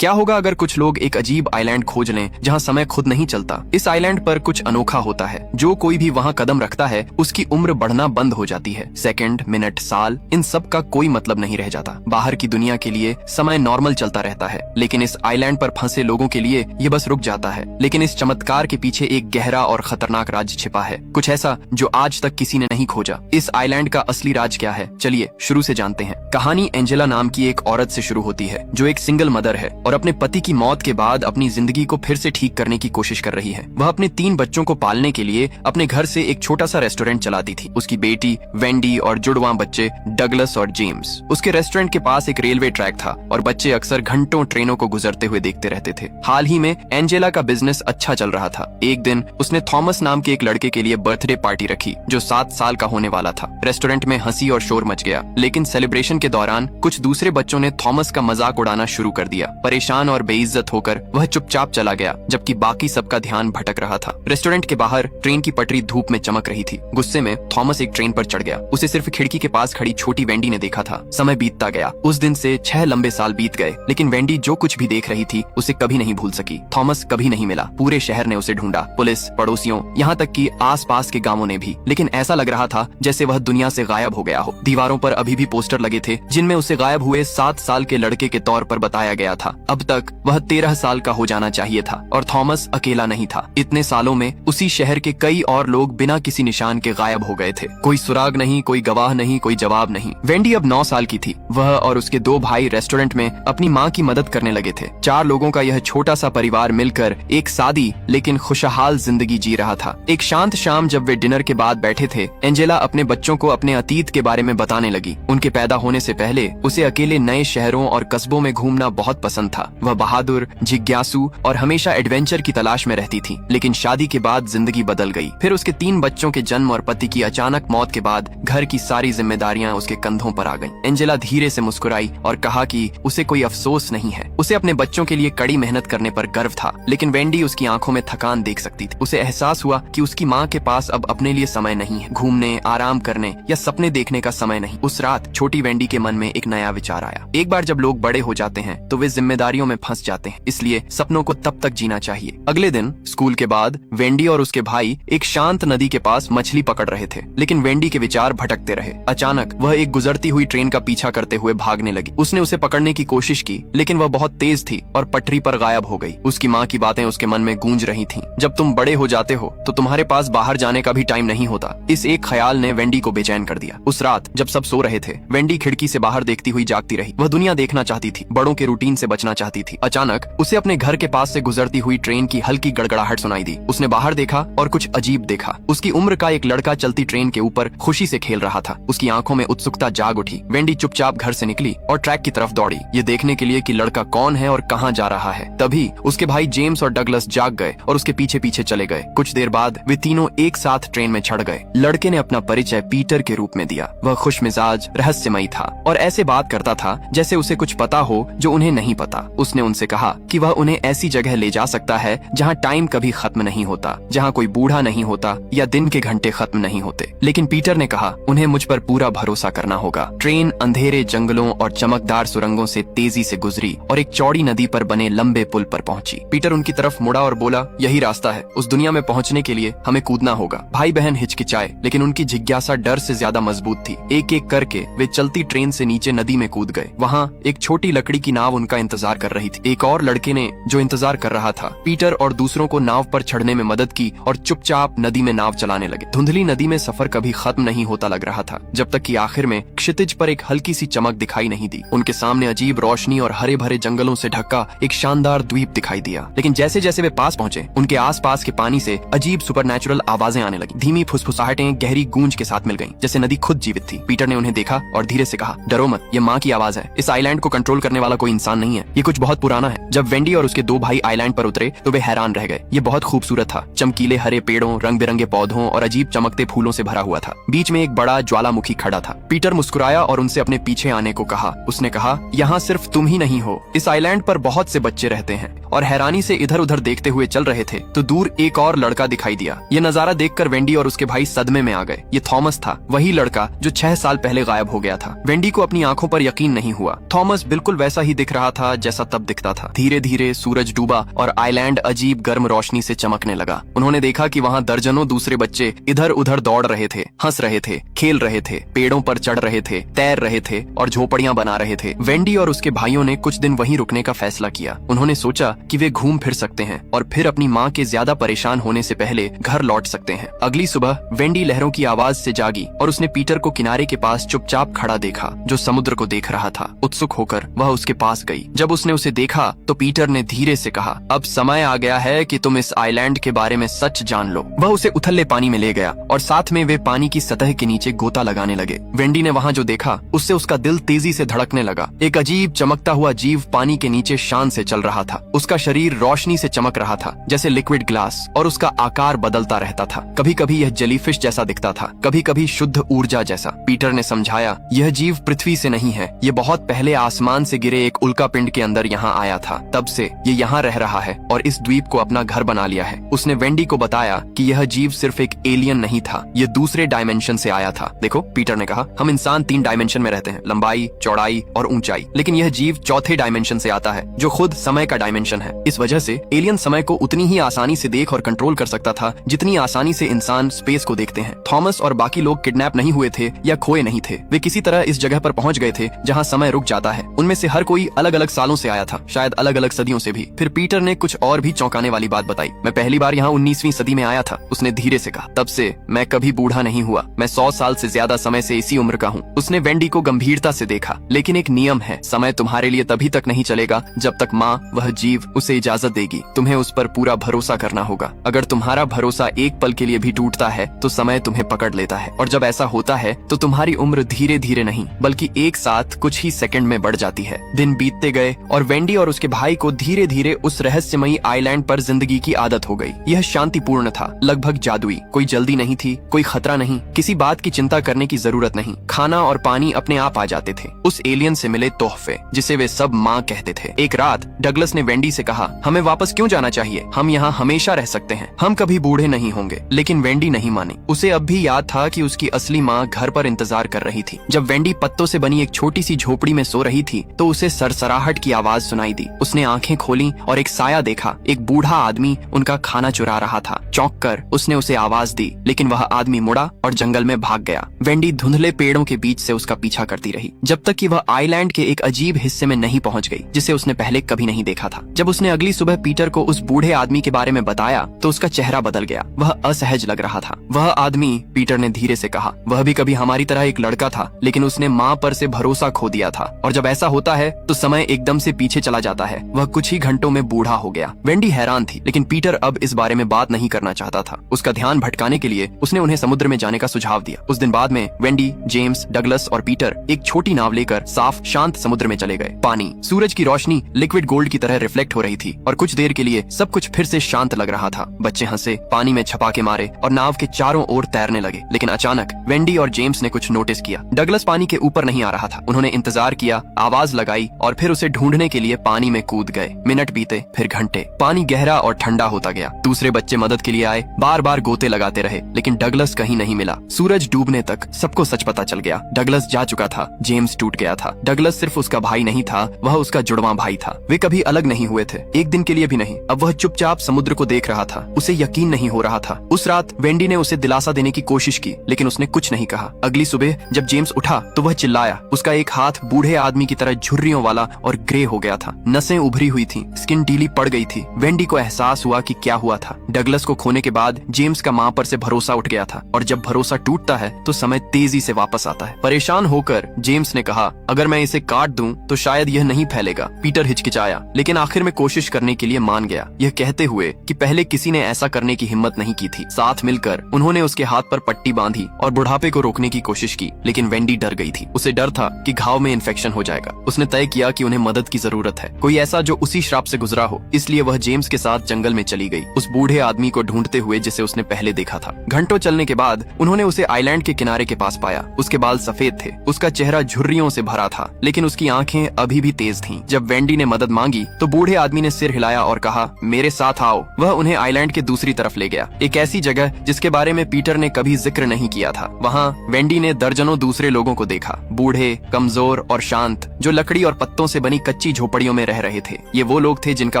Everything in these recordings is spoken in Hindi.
क्या होगा अगर कुछ लोग एक अजीब आइलैंड खोज लें जहां समय खुद नहीं चलता। इस आइलैंड पर कुछ अनोखा होता है। जो कोई भी वहां कदम रखता है उसकी उम्र बढ़ना बंद हो जाती है। सेकंड, मिनट, साल, इन सब का कोई मतलब नहीं रह जाता। बाहर की दुनिया के लिए समय नॉर्मल चलता रहता है, लेकिन इस आइलैंड पर फंसे लोगों के लिए ये बस रुक जाता है। लेकिन इस चमत्कार के पीछे एक गहरा और खतरनाक राज छिपा है, कुछ ऐसा जो आज तक किसी ने नहीं खोजा। इस आइलैंड का असली राज क्या है, चलिए शुरू से जानते हैं। कहानी एंजेला नाम की एक औरत से शुरू होती है जो एक सिंगल मदर है और अपने पति की मौत के बाद अपनी जिंदगी को फिर से ठीक करने की कोशिश कर रही है। वह अपने 3 बच्चों को पालने के लिए अपने घर से एक छोटा सा रेस्टोरेंट चलाती थी। उसकी बेटी वेंडी और जुड़वां बच्चे डगलस और जेम्स। उसके रेस्टोरेंट के पास एक रेलवे ट्रैक था और बच्चे अक्सर घंटों ट्रेनों को गुजरते हुए देखते रहते थे। हाल ही में एंजेला का बिजनेस अच्छा चल रहा था। एक दिन उसने थॉमस नाम के एक लड़के के लिए बर्थडे पार्टी रखी जो 7 साल का होने वाला था। रेस्टोरेंट में हंसी और शोर मच गया, लेकिन सेलिब्रेशन के दौरान कुछ दूसरे बच्चों ने थॉमस का मजाक उड़ाना शुरू कर दिया। परेशान और बेइज्जत होकर वह चुपचाप चला गया, जबकि बाकी सबका ध्यान भटक रहा था। रेस्टोरेंट के बाहर ट्रेन की पटरी धूप में चमक रही थी। गुस्से में थॉमस एक ट्रेन पर चढ़ गया। उसे सिर्फ खिड़की के पास खड़ी छोटी वेंडी ने देखा था। समय बीतता गया। उस दिन से 6 लंबे साल बीत गए, लेकिन वेंडी जो कुछ भी देख रही थी उसे कभी नहीं भूल सकी। थॉमस कभी नहीं मिला। पूरे शहर ने उसे ढूंढा, पुलिस, पड़ोसियों, यहाँ तक कि आसपास के गांवों ने भी, लेकिन ऐसा लग रहा था जैसे वह दुनिया से गायब हो गया हो। दीवारों पर अभी भी पोस्टर लगे थे जिनमें उसे गायब हुए 7 साल के लड़के के तौर पर बताया गया था। अब तक वह 13 साल का हो जाना चाहिए था और थॉमस अकेला नहीं था। इतने सालों में उसी शहर के कई और लोग बिना किसी निशान के गायब हो गए थे। कोई सुराग नहीं, कोई गवाह नहीं, कोई जवाब नहीं। वेंडी अब 9 साल की थी। वह और उसके 2 भाई रेस्टोरेंट में अपनी माँ की मदद करने लगे थे। 4 लोगों का यह छोटा सा परिवार मिलकर एक सादी लेकिन खुशहाल जिंदगी जी रहा था। एक शांत शाम जब वे डिनर के बाद बैठे थे, एंजेला अपने बच्चों को अपने अतीत के बारे में बताने लगी। उनके पैदा होने से पहले उसे अकेले नए शहरों और कस्बों में घूमना बहुत पसंद था। वह बहादुर, जिज्ञासु और हमेशा एडवेंचर की तलाश में रहती थी। लेकिन शादी के बाद जिंदगी बदल गई। फिर उसके 3 बच्चों के जन्म और पति की अचानक मौत के बाद घर की सारी जिम्मेदारियां उसके कंधों पर आ गईं। एंजेला धीरे से मुस्कुराई और कहा कि उसे कोई अफसोस नहीं है। उसे अपने बच्चों के लिए कड़ी मेहनत करने पर गर्व था। लेकिन वेंडी उसकी आंखों में थकान देख सकती थी। उसे एहसास हुआ कि उसकी माँ के पास अब अपने लिए समय नहीं है, घूमने, आराम करने या सपने देखने का समय नहीं। उस रात छोटी वेंडी के मन में एक नया विचार आया। एक बार जब लोग बड़े हो जाते हैं तो वे जिम्मेदारियों में फंस जाते हैं, इसलिए सपनों को तब तक जीना चाहिए। अगले दिन स्कूल के बाद वेंडी और उसके भाई एक शांत नदी के पास मछली पकड़ रहे थे, लेकिन वेंडी के विचार भटकते रहे। अचानक वह एक गुजरती हुई ट्रेन का पीछा करते हुए भागने लगी। उसने उसे पकड़ने की कोशिश की, लेकिन वह बहुत तेज थी और पटरी पर गायब हो गई। उसकी माँ की बातें उसके मन में गूंज रही थीं। जब तुम बड़े हो जाते हो तो तुम्हारे पास बाहर जाने का भी टाइम नहीं होता। इस एक ख्याल ने वेंडी को बेचैन कर दिया। उस रात जब सब सो रहे थे, वेंडी खिड़की से बाहर देखती हुई जागती रही। वह दुनिया देखना चाहती थी, बड़ों के रूटीन से बचना चाहती थी। अचानक उसे अपने घर के पास से गुजरती हुई ट्रेन की हल्की गड़गड़ाहट सुनाई दी। उसने बाहर देखा और कुछ अजीब देखा। उसकी उम्र का एक लड़का चलती ट्रेन के ऊपर खुशी से खेल रहा था। उसकी आंखों में उत्सुकता जाग उठी। वेंडी चुपचाप घर से निकली और ट्रैक की तरफ दौड़ी, ये देखने के लिए कि लड़का कौन है और कहां जा रहा है। तभी उसके भाई जेम्स और डगलस जाग गए और उसके पीछे पीछे चले गए। कुछ देर बाद वे तीनों एक साथ ट्रेन में चढ़ गए। लड़के ने अपना परिचय पीटर के रूप में दिया। वह खुशमिजाज, रहस्यमयी था और ऐसे बात करता था जैसे उसे कुछ पता हो जो उन्हें नहीं पता। उसने उनसे कहा कि वह उन्हें ऐसी जगह ले जा सकता है जहां टाइम कभी खत्म नहीं होता, जहां कोई बूढ़ा नहीं होता या दिन के घंटे खत्म नहीं होते। लेकिन पीटर ने कहा, उन्हें मुझ पर पूरा भरोसा करना होगा। ट्रेन अंधेरे जंगलों और चमकदार सुरंगों से तेजी से गुजरी और एक चौड़ी नदी पर बने लंबे पुल पर पहुंची। पीटर उनकी तरफ मुड़ा और बोला, यही रास्ता है। उस दुनिया में पहुंचने के लिए हमें कूदना होगा। भाई बहन हिचकिचाए, लेकिन उनकी जिज्ञासा डर से ज्यादा मजबूत थी। एक एक करके वे चलती ट्रेन से नीचे नदी में कूद गए। वहाँ एक छोटी लकड़ी की नाव उनका इंतजार कर रही थी। एक और लड़के ने जो इंतजार कर रहा था, पीटर और दूसरों को नाव पर चढ़ने में मदद की और चुपचाप नदी में नाव चलाने लगे। धुंधली नदी में सफर कभी खत्म नहीं होता लग रहा था, जब तक कि आखिर में क्षितिज पर एक हल्की सी चमक दिखाई नहीं दी। उनके सामने अजीब रोशनी और हरे भरे जंगलों से ढका एक शानदार द्वीप दिखाई दिया। लेकिन जैसे जैसे वे पास पहुंचे, उनके आसपास के पानी से अजीब सुपरनैचुरल आवाजें आने लगी। धीमी फुसफुसाहटें गहरी गूंज के साथ मिल गईं, जैसे नदी खुद जीवित थी। पीटर ने उन्हें देखा और धीरे से कहा, डरो मत, ये माँ की आवाज है। इस आइलैंड को कंट्रोल करने वाला कोई इंसान नहीं है, ये कुछ बहुत पुराना है। जब वेंडी और उसके 2 भाई आइलैंड पर उतरे तो वे हैरान रह गए। ये बहुत खूबसूरत था। चमकीले हरे पेड़ों, रंग बिरंगे पौधों और अजीब चमकते फूलों से भरा हुआ था। बीच में एक बड़ा ज्वालामुखी खड़ा था। पीटर मुस्कुराया और उनसे अपने पीछे आने को कहा। उसने कहा, यहाँ सिर्फ तुम ही नहीं हो, इस आइलैंड पर बहुत से बच्चे रहते हैं। और हैरानी से इधर उधर देखते हुए चल रहे थे तो दूर एक और लड़का दिखाई दिया। ये नजारा देखकर वेंडी और उसके भाई सदमे में आ गए। ये थॉमस था, वही लड़का जो 6 साल पहले गायब हो गया था। वेंडी को अपनी आंखों पर यकीन नहीं हुआ। थॉमस बिल्कुल वैसा ही दिख रहा था जैसा तब दिखता था। धीरे धीरे सूरज डूबा और आइलैंड अजीब गर्म रोशनी से चमकने लगा। उन्होंने देखा कि वहाँ दर्जनों दूसरे बच्चे इधर उधर दौड़ रहे थे, हंस रहे थे, खेल रहे थे, पेड़ों पर चढ़ रहे थे, तैर रहे थे और झोपड़ियां बना रहे थे। वेंडी और उसके भाइयों ने कुछ दिन वहीं रुकने का फैसला किया। उन्होंने सोचा कि वे घूम फिर सकते हैं और फिर अपनी माँ के ज्यादा परेशान होने से पहले घर लौट सकते हैं। अगली सुबह वेंडी लहरों की आवाज से जागी और उसने पीटर को किनारे के पास चुपचाप खड़ा देखा, जो समुद्र को देख रहा था। उत्सुक होकर वह उसके पास गई। जब उसने उसे देखा तो पीटर ने धीरे से कहा, अब समय आ गया है कि तुम इस आइलैंड के बारे में सच जान लो। वह उसे उथले पानी में ले गया और साथ में वे पानी की सतह के नीचे गोता लगाने लगे। वेंडी ने वहाँ जो देखा उससे उसका दिल तेजी से धड़कने लगा। एक अजीब चमकता हुआ जीव पानी के नीचे शान से चल रहा था। उसका शरीर रोशनी से चमक रहा था जैसे लिक्विड ग्लास और उसका आकार बदलता रहता था। कभी कभी यह जेलीफिश जैसा दिखता था, कभी कभी शुद्ध ऊर्जा जैसा। पीटर ने समझाया, यह जीव पृथ्वी से नहीं है, ये बहुत पहले आसमान से गिरे एक उल्का पिंड के अंदर यहाँ आया था। तब से ये यहाँ रह रहा है और इस द्वीप को अपना घर बना लिया है। उसने वेंडी को बताया कि यह जीव सिर्फ एक एलियन नहीं था, ये दूसरे डायमेंशन से आया था। देखो, पीटर ने कहा, हम इंसान 3 डायमेंशन में रहते हैं, लंबाई, चौड़ाई और ऊंचाई, लेकिन यह जीव चौथे डायमेंशन से आता है, जो खुद समय का डायमेंशन है। इस वजह से एलियन समय को उतनी ही आसानी से देख और कंट्रोल कर सकता था जितनी आसानी से इंसान स्पेस को देखते हैं। थॉमस और बाकी लोग किडनैप नहीं हुए थे या खोए नहीं थे। वे किसी तरह इस जगह पर पहुंच गए थे जहां समय रुक जाता है। उनमें से हर कोई अलग अलग सालों से आया था, शायद अलग अलग सदियों से भी। फिर पीटर ने कुछ और भी चौंकाने वाली बात बताई। मैं पहली बार यहाँ 19वीं सदी में आया था, उसने धीरे से कहा। तब से मैं कभी बूढ़ा नहीं हुआ, मैं 100 साल से ज्यादा समय से इसी उम्र का हूँ। उसने वेंडी को गंभीरता से देखा। लेकिन एक नियम है, समय तुम्हारे लिए तभी तक नहीं चलेगा जब तक माँ, वह जीव, उसे इजाजत देगी। तुम्हें उस पर पूरा भरोसा करना होगा। अगर तुम्हारा भरोसा एक पल के लिए भी टूटता है तो समय तुम्हें पकड़ लेता है, और जब ऐसा होता है तो तुम्हारी उम्र धीरे धीरे नहीं बल्कि एक साथ कुछ ही सेकंड में बढ़ जाती है। दिन बीतते गए और वेंडी और उसके भाई को धीरे धीरे उस रहस्यमयी आइलैंड पर जिंदगी की आदत हो गई। यह शांतिपूर्ण था, लगभग जादुई। कोई जल्दी नहीं थी, कोई खतरा नहीं, किसी बात की चिंता करने की जरूरत नहीं। खाना और पानी अपने आप आ जाते थे। उस एलियन से मिले तोहफे, जिसे वे सब माँ कहते थे। एक रात डगलस ने वेंडी से कहा, हमें वापस क्यों जाना चाहिए? हम यहाँ हमेशा रह सकते हैं, हम कभी बूढ़े नहीं होंगे। लेकिन वेंडी नहीं मानी। उसे अब भी याद था कि उसकी असली माँ घर पर इंतजार कर रही थी। जब वेंडी पत्तों से बनी एक छोटी सी झोपड़ी में सो रही थी तो उसे सरसराहट की आवाज सुनाई दी। उसने आंखें खोली और एक साया देखा। एक बूढ़ा आदमी उनका खाना चुरा रहा था। चौंक कर उसने उसे आवाज दी, लेकिन वह आदमी मुड़ा और जंगल में भाग गया। वेंडी धुंधले पेड़ों के बीच से उसका पीछा करती रही जब तक कि वह आइलैंड के एक अजीब हिस्से में नहीं पहुंच गई, जिसे उसने पहले कभी नहीं देखा था। जब उसने अगली सुबह पीटर को उस बूढ़े आदमी के बारे में बताया तो उसका चेहरा बदल गया। वह असहज लग रहा था। वह आदमी, पीटर ने धीरे से कहा, वह भी कभी हमारी तरह एक लड़का था, लेकिन उसने माँ पर से भरोसा खो दिया था। और जब ऐसा होता है तो समय एकदम से पीछे चला जाता है। वह कुछ ही घंटों में बूढ़ा हो गया। वेंडी हैरान थी, लेकिन पीटर अब इस बारे में बात नहीं करना चाहता था। उसका ध्यान भटकाने के लिए उसने उन्हें समुद्र में जाने का सुझाव दिया। उस दिन बाद में वेंडी, जेम्स, डगलस और पीटर एक छोटी नाव लेकर साफ शांत समुद्र में चले गए। पानी, सूरज की रोशनी लिक्विड गोल्ड की तरह रिफ्लेक्ट हो रही थी और कुछ देर के लिए सब कुछ फिर से शांत लग रहा था। बच्चे हंसे, पानी में छपाके मारे और नाव के चारों ओर तैरने लगे। लेकिन अचानक वेंडी और जेम्स ने कुछ नोटिस किया। डगलस पानी के ऊपर नहीं आ रहा था। उन्होंने इंतजार किया, आवाज लगाई और फिर उसे ढूंढने के लिए पानी में कूद गए। मिनट बीते, फिर घंटे। पानी गहरा और ठंडा होता गया। दूसरे बच्चे मदद के लिए आए, बार बार गोते लगाते रहे, लेकिन डगलस कहीं नहीं मिला। सूरज डूबने तक सबको सच पता चल गया। डगलस जा चुका था। जेम्स टूट गया था। डगलस सिर्फ उसका भाई नहीं था, वह उसका जुड़वां भाई था। वे कभी अलग नहीं हुए थे, एक दिन के लिए भी नहीं। अब वह चुपचाप समुद्र को देख रहा था। उसे यकीन नहीं हो रहा था। उस रात वेंडी ने उसे दिलासा देने की कोशिश की, लेकिन उसने कुछ नहीं कहा। अगली सुबह जब जेम्स उठा तो वह चिल्लाया। उसका एक हाथ बूढ़े आदमी की तरह झुर्रियों वाला और ग्रे हो गया था। नसें उभरी हुई थी, स्किन ढीली पड़ गई थी। वेंडी को एहसास हुआ कि क्या हुआ था। डगलस को खोने के बाद जेम्स का माँ पर से भरोसा उठ गया था, और जब भरोसा टूटता है तो समय तेजी से वापस आता है। परेशान होकर जेम्स ने कहा, अगर मैं इसे काट दूं तो शायद यह नहीं फैलेगा। पीटर हिचकिचाया, लेकिन आखिर में कोशिश करने के लिए मान गया, यह कहते हुए कि पहले किसी ने ऐसा करने की हिम्मत नहीं की थी। साथ मिलकर उन्होंने उसके हाथ पर पट्टी बांधी और बुढ़ापे को रोकने की कोशिश की, लेकिन वेंडी डर गई थी। उसे डर था कि घाव में इन्फेक्शन हो जाएगा। उसने तय किया कि उन्हें मदद की जरूरत है, कोई ऐसा जो उसी श्राप से गुजरा हो। इसलिए वह जेम्स के साथ जंगल में चली गई, उस बूढ़े आदमी को ढूंढते हुए जिसे उसने पहले देखा था। घंटों चलने के बाद उन्होंने उसे आइलैंड के किनारे के पास पाया। उसके बाल सफेद थे, उसका चेहरा झुर्रियों से भरा था, लेकिन उसकी आंखें अभी भी तेज थीं। जब वेंडी ने मदद मांगी तो बूढ़े आदमी ने सिर हिलाया और कहा, मेरे साथ आओ। वह उन्हें आइलैंड के दूसरी तरफ ले गया, एक ऐसी जगह जिसके बारे में पीटर ने कभी जिक्र नहीं किया था। वहाँ वेंडी ने दर्जनों दूसरे लोगों को देखा, बूढ़े, कमजोर और शांत, जो लकड़ी और पत्तों से बनी कच्ची कच्ची झोपड़ियों में रह रहे थे। ये वो लोग थे जिनका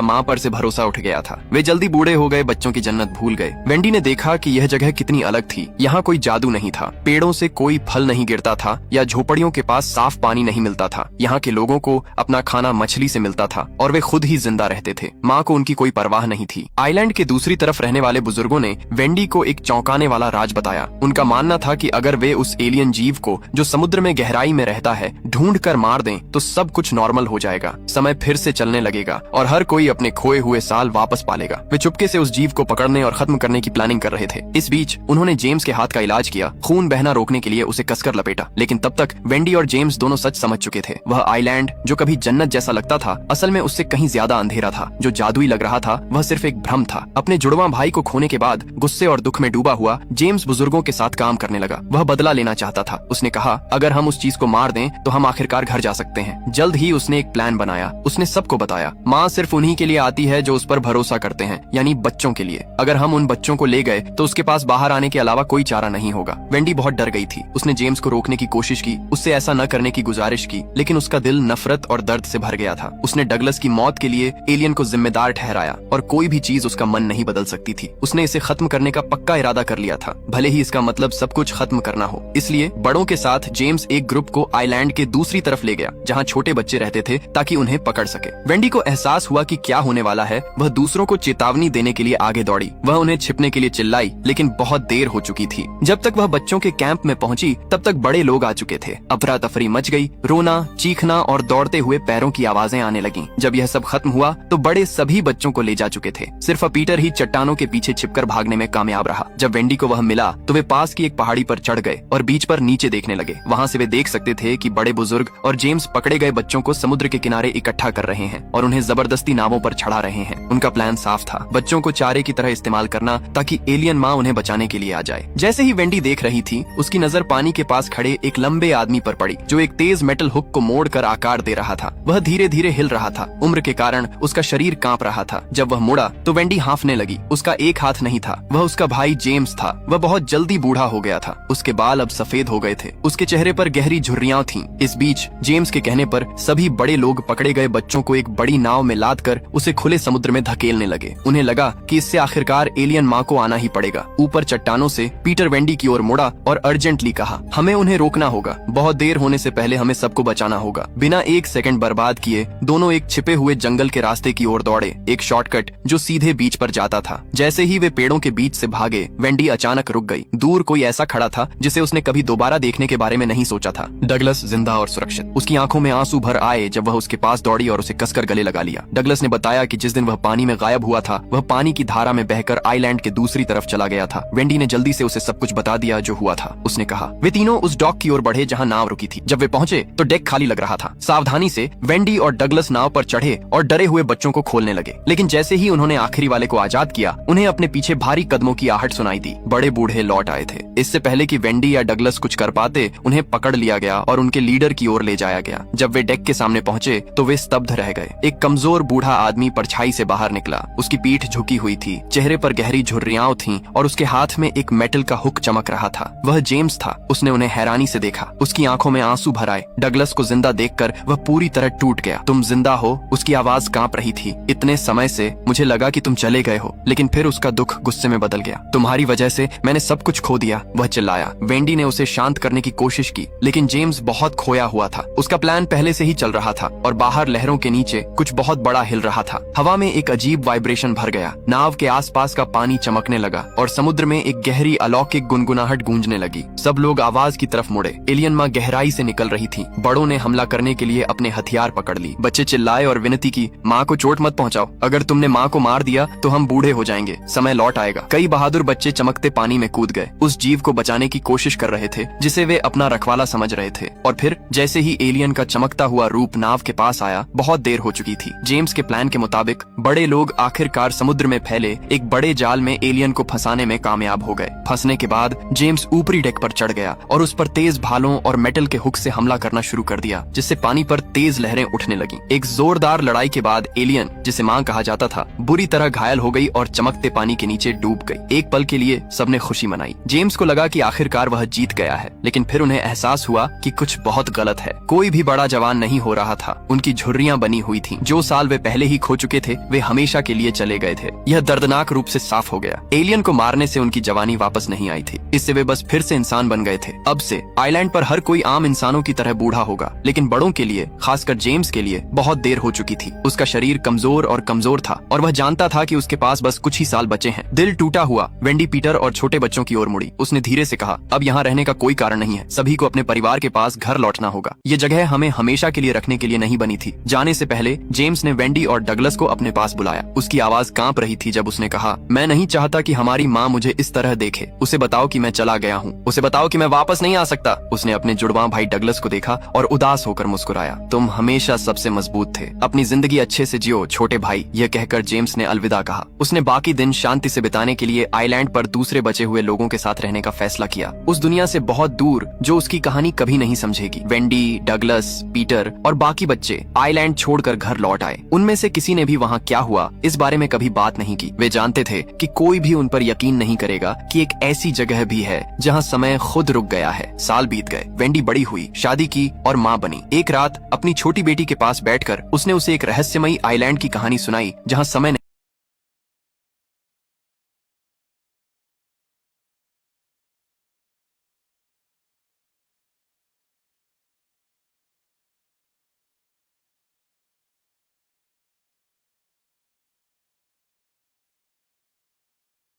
माँ पर से भरोसा उठ गया था। वे जल्दी बूढ़े हो गए, बच्चों की जन्नत भूल गए। वेंडी ने देखा कि यह जगह कितनी अलग थी। यहाँ कोई जादू नहीं था, पेड़ों से कोई फल नहीं गिरता था या झोपड़ियों के पास साफ पानी नहीं मिलता था। यहाँ के लोगों को अपना खाना मछली से मिलता था और वे खुद ही जिंदा रहते थे। माँ को उनकी कोई परवाह नहीं थी। आइलैंड के दूसरी तरफ रहने वाले बुजुर्गों ने वेंडी को एक चौंकाने वाला राज बताया। उनका मानना था कि अगर वे उस एलियन जीव को जो समुद्र में गहराई में रहता है ढूंढ कर मार दें तो सब कुछ नॉर्मल हो जाएगा, समय फिर से चलने लगेगा और हर कोई अपने खोए हुए साल वापस पालेगा। वे चुपके से उस जीव को पकड़ने और खत्म करने की प्लानिंग कर रहे थे। इस बीच उन्होंने जेम्स के हाथ का इलाज किया, खून बहना रोकने के लिए उसे कसकर लपेटा। लेकिन तब तक वेंडी और जेम्स दोनों सच समझ चुके थे। वह आइलैंड जो कभी जन्नत जैसा लगता था असल में उससे कहीं ज्यादा अंधेरा था। जो जादुई लग रहा था वह सिर्फ एक भ्रम था। अपने जुड़वां भाई को खोने के बाद गुस्से और दुख में डूबा हुआ जेम्स बुजुर्गों के साथ काम करने लगा। वह बदला लेना चाहता था। उसने कहा, अगर हम उस चीज को मार दें तो हम आखिरकार घर जा सकते हैं। जल्द ही उसने एक प्लान बनाया। उसने सबको बताया, माँ सिर्फ उन्हीं के लिए आती है जो उस पर भरोसा करते हैं, यानी बच्चों के लिए। अगर हम उन बच्चों को ले गए तो उसके पास बाहर आने के अलावा कोई चारा नहीं होगा। वेंडी बहुत डर गई थी। उसने जेम्स को रोकने की कोशिश की, उससे ऐसा न करने की गुजारिश की, लेकिन उसका दिल नफरत और दर्द से भर गया था। उसने डगलस की मौत के लिए एलियन को जिम्मेदार ठहराया और कोई भी चीज उसका मन नहीं बदल सकती थी। उसने इसे खत्म करने का पक्का इरादा कर लिया था, भले ही इसका मतलब सब कुछ खत्म करना हो। इसलिए बड़ों के साथ जेम्स एक ग्रुप को आइलैंड के दूसरी तरफ ले गया जहाँ छोटे बच्चे रहते थे ताकि उन्हें पकड़ सके। वेंडी को एहसास हुआ कि क्या होने वाला है। वह दूसरों को चेतावनी देने के लिए आगे दौड़ी। वह उन्हें छिपने के लिए चिल्लाई, लेकिन बहुत देर हो चुकी थी। जब तक वह बच्चों के कैंप में पहुंची तब तक बड़े लोग आ चुके थे। अफरा तफरी मच गई, रोना, चीखना और दौड़ते हुए पैरों की आवाजें आने लगीं। जब यह सब खत्म हुआ तो बड़े सभी बच्चों को ले जा चुके थे। सिर्फ पीटर ही चट्टानों के पीछे छिपकर भागने में कामयाब रहा। जब वेंडी को वह मिला तो वे पास की एक पहाड़ी पर चढ़ गए और बीच पर नीचे देखने लगे। वहाँ से वे देख सकते थे कि बड़े बुजुर्ग और जेम्स पकड़े गए बच्चों को समुद्र के किनारे इकट्ठा कर रहे हैं और उन्हें जबरदस्ती नावों पर चढ़ा रहे हैं। उनका प्लान साफ था, बच्चों को चारे की तरह इस्तेमाल करना ताकि एलियन माँ उन्हें बचाने के लिए आ जाए। जैसे ही वेंडी देख रही थी उसकी नजर पानी के पास खड़े एक लंबे आदमी पर पड़ी जो एक तेज मेटल हुक को मोड़कर आकार दे रहा था। वह धीरे धीरे हिल रहा था। उम्र के कारण उसका शरीर कांप रहा था। जब वह मुड़ा तो वेंडी हांफने लगी। उसका एक हाथ नहीं था, वह उसका भाई जेम्स था। वह बहुत जल्दी बूढ़ा हो गया था। उसके बाल अब सफेद हो गए थे। उसके चेहरे पर गहरी झुर्रियां थीं। इस बीच जेम्स के कहने पर सभी बड़े लोग पकड़े गए बच्चों को एक बड़ी नाव में लादकर उसे खुले समुद्र में धकेलने लगे। उन्हें लगा कि इससे आखिरकार एलियन माँ को आना ही पड़ेगा। ऊपर चट्टानों से पीटर वेंडी की ओर मुड़ा और अर्जेंटली कहा, हमें उन्हें रोकना होगा। बहुत देर होने से पहले हमें सबको बचाना होगा। बिना एक सेकंड बर्बाद किए दोनों एक छिपे हुए जंगल के रास्ते की ओर दौड़े, एक शॉर्टकट जो सीधे बीच पर जाता था। जैसे ही वे पेड़ों के बीच से भागे वेंडी अचानक रुक गई। दूर कोई ऐसा खड़ा था जिसे उसने कभी दोबारा देखने के बारे में नहीं सोचा था। डगलस जिंदा और सुरक्षित। उसकी आंखों में आंसू भर आए जब वह उसके पास दौड़ी और उसे कसकर गले लगा लिया। डगलस ने बताया कि जिस दिन वह पानी में गायब हुआ था वह पानी की धारा में बहकर आइलैंड के दूसरी तरफ चला गया था। वेंडी ने जल्दी से उसे सब कुछ बता दिया जो हुआ था। उसने कहा, वे तीनों उस डॉक की ओर बढ़े जहाँ नाव रुकी थी। जब वे पहुंचे तो डेक खाली लग रहा था। सावधानी से वेंडी और डगलस नाव पर चढ़े और डरे हुए बच्चों को खोलने लगे। लेकिन जैसे ही उन्होंने आखिरी वाले को आजाद किया उन्हें अपने पीछे भारी कदमों की आहट सुनाई दी। बड़े बूढ़े लौट आए थे। इससे पहले कि वेंडी या डगलस कुछ कर पाते उन्हें पकड़ लिया गया और उनके लीडर की ओर ले जाया गया। जब वे डेक के सामने पहुंचे तो वे स्तब्ध रह गए। एक कमजोर बूढ़ा आदमी परछाई से बाहर निकला। उसकी पीठ झुकी हुई थी, चेहरे पर गहरी झुर्रियां थीं और उसके हाथ में एक मेटल का हुक चमक रहा था। वह जेम्स था। उसने उन्हें हैरानी से देखा। उसकी आंखों में आंसू भर आए। डगलस को जिंदा देखकर वह पूरी तरह टूट गया। तुम जिंदा हो? उसकी आवाज कांप रही थी। इतने समय से मुझे लगा कि तुम चले गए हो। लेकिन फिर उसका दुख गुस्से में बदल गया। तुम्हारी वजह से मैंने सब कुछ खो दिया, वह चिल्लाया। वेंडी ने उसे शांत करने की कोशिश की लेकिन जेम्स बहुत खोया हुआ था। उसका प्लान पहले से ही चल रहा था और बाहर लहरों के नीचे कुछ बहुत बड़ा हिल रहा था। हवा में एक अजीब वाइब्रेशन भर गया। नाव के आसपास का पानी चमकने लगा और समुद्र में एक गहरी अलौकिक गुनगुनाहट गूंजने लगी। सब लोग आवाज की तरफ मुड़े। एलियन माँ गहराई से निकल रही थी। बड़ों ने हमला करने के लिए अपने हथियार पकड़ ली। बच्चे चिल्लाए और विनती की, माँ को चोट मत पहुंचाओ। अगर तुमने माँ को मार दिया तो हम बूढ़े हो जाएंगे, समय लौट आएगा। कई बहादुर बच्चे चमकते पानी में कूद गए, उस जीव को बचाने की कोशिश कर रहे थे जिसे वे अपना रखवाला समझ रहे थे। और फिर जैसे ही एलियन का चमकता हुआ रूप नाव के पास आया, बहुत देर हो चुकी थी। जेम्स के प्लान के मुताबिक बड़े लोग आखिरकार समुद्र में फैले एक बड़े जाल में एलियन को फंसाने में कामयाब हो गए। फंसने के बाद जेम्स ऊपरी डेक पर चढ़ गया और उस पर तेज भालों और मेटल के हुक से हमला करना शुरू कर दिया, जिससे पानी पर तेज लहरें उठने लगी। एक जोरदार लड़ाई के बाद एलियन, जिसे मां कहा जाता था, बुरी तरह घायल हो गई और चमकते पानी के नीचे डूब गई। एक पल के लिए सबने खुशी मनाई। जेम्स को लगा कि आखिरकार वह जीत गया है, लेकिन फिर उन्हें एहसास हुआ कि कुछ बहुत गलत है। कोई भी बड़ा जवान नहीं हो रहा था। उनकी झुर्रियां बनी हुई थीं। जो साल वे पहले ही खो चुके थे वे हमेशा के लिए चले गए थे। यह दर्दनाक रूप से साफ हो गया। एलियन को मारने से उनकी जवानी वापस नहीं आई थी। इससे वे बस फिर से इंसान बन गए थे। अब से आइलैंड पर हर कोई आम इंसानों की तरह बूढ़ा होगा, लेकिन बड़ों के लिए, खासकर जेम्स के लिए बहुत देर हो चुकी थी। उसका शरीर कमजोर और कमजोर था और वह जानता था कि उसके पास बस कुछ ही साल बचे हैं। दिल टूटा हुआ वेंडी पीटर और छोटे बच्चों की ओर मुड़ी। उसने धीरे से कहा, अब यहाँ रहने का कोई कारण नहीं है। सभी को अपने परिवार के पास घर लौटना होगा। ये जगह हमें हमेशा के लिए रखने के लिए नहीं बनी थी। जाने से पहले जेम्स ने वेंडी और डगलस को अपने पास बुलाया। उसकी आवाज कांप रही थी जब उसने कहा, मैं नहीं चाहता कि हमारी माँ मुझे इस तरह देखे। उसे बताओ कि मैं चला गया हूँ। उसे बताओ कि मैं वापस नहीं आ सकता। उसने अपने जुड़वां भाई डगलस को देखा और उदास होकर मुस्कुराया। तुम हमेशा सबसे मजबूत थे। अपनी जिंदगी अच्छे से जियो छोटे भाई। यह कहकर जेम्स ने अलविदा कहा। उसने बाकी दिन शांति से बिताने के लिए आइलैंड पर दूसरे बचे हुए लोगों के साथ रहने का फैसला किया, उस दुनिया से बहुत दूर जो उसकी कहानी कभी नहीं समझेगी। वेंडी, डगलस, पीटर और बाकी बच्चे आइलैंड छोड़कर घर लौट आए। उनमें से किसी ने भी वहाँ क्या हुआ इस बारे में कभी बात नहीं की। वे जानते थे कि कोई भी उन पर यकीन नहीं करेगा कि एक ऐसी जगह भी है जहाँ समय खुद रुक गया है। साल बीत गए। वेंडी बड़ी हुई, शादी की और माँ बनी। एक रात अपनी छोटी बेटी के पास बैठकर उसने उसे एक रहस्यमयी आइलैंड की कहानी सुनाई जहाँ समय